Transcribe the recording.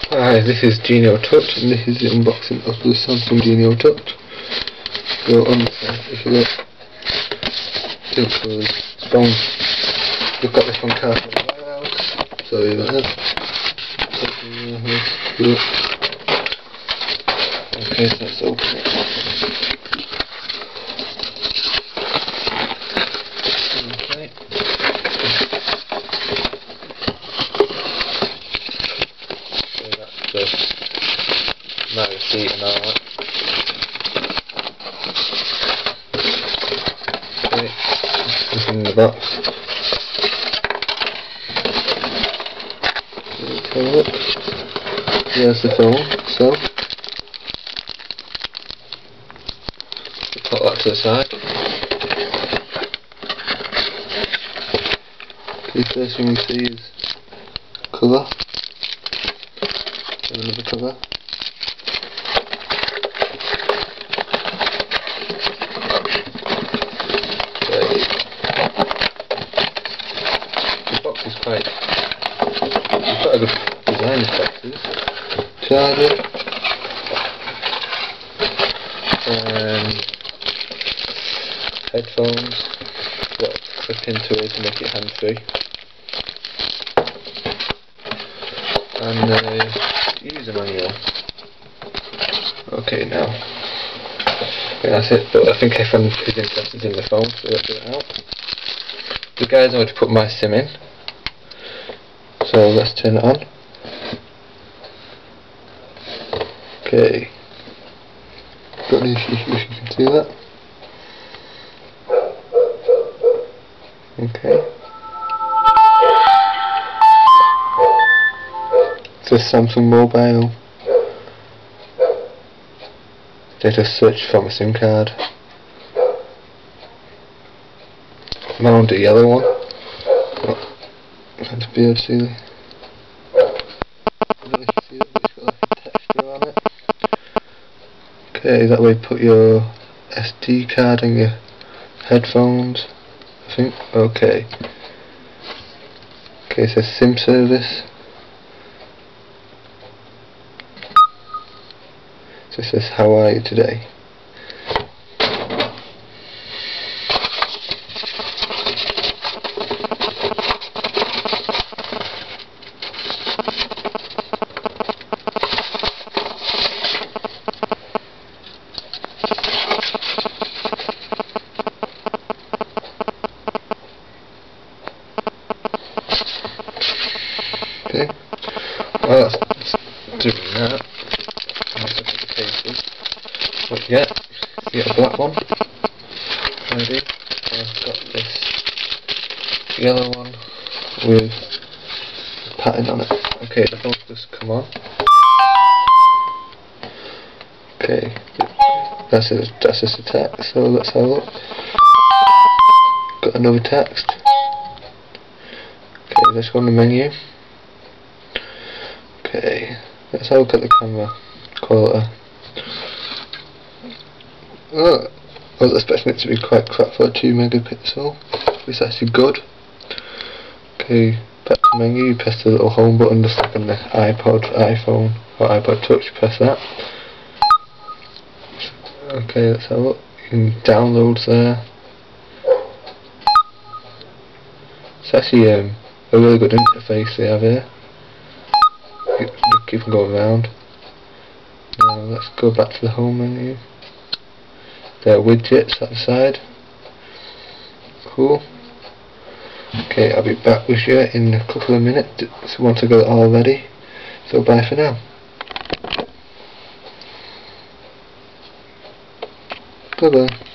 Hi, this is Genio Touch, and this is the unboxing of the Samsung Genio Touch. So if you look for this phone, we've got this one card in the warehouse. Sorry about that. Okay, so let's open it. Okay. So that's just my receipt and all that. Okay, nothing in the box. Let's have a look. There's the phone, so put that to the side. Okay, first thing we see is cover. Another cover. Okay. The box is quite a good design, this box is. Charger. Headphones. Got a clip into it to make it hand free. And user manual. Okay, now. Okay, that's it, but I think everyone is interested in the phone, so let's get it out. The guys know how to put my SIM in, so let's turn it on. Okay. Don't know if you can see that. Okay. It's a Samsung Mobile. Data search from a SIM card. Found a yellow one. Oh, can't be able to see it. I don't know if you see it, but it's got like a texture on it. Okay, that way you put your SD card and your headphones, I think. Okay. Okay, it says SIM service. So it says, how are you today? Okay, well that's doing that. Let's look at the cases. What you get a black one. Ready? I've got this yellow one with a pattern on it. Okay, the phone's just come on. Okay, that's just a text, so let's have a look. Got another text. Okay, let's go on the menu. Okay, let's have a look at the camera quality. Oh, I was expecting it to be quite crap for a 2 megapixel. It's actually good. Okay, back to menu, you press the little home button just like on the iPod, iPhone or iPod Touch, you press that. Okay, let's have a look. You can download there. It's actually a really good interface they have here. Keep on going around. Now let's go back to the home menu. There are widgets at the side. Cool. Okay, I'll be back with you in a couple of minutes once I got it all ready. So bye for now. Bye bye.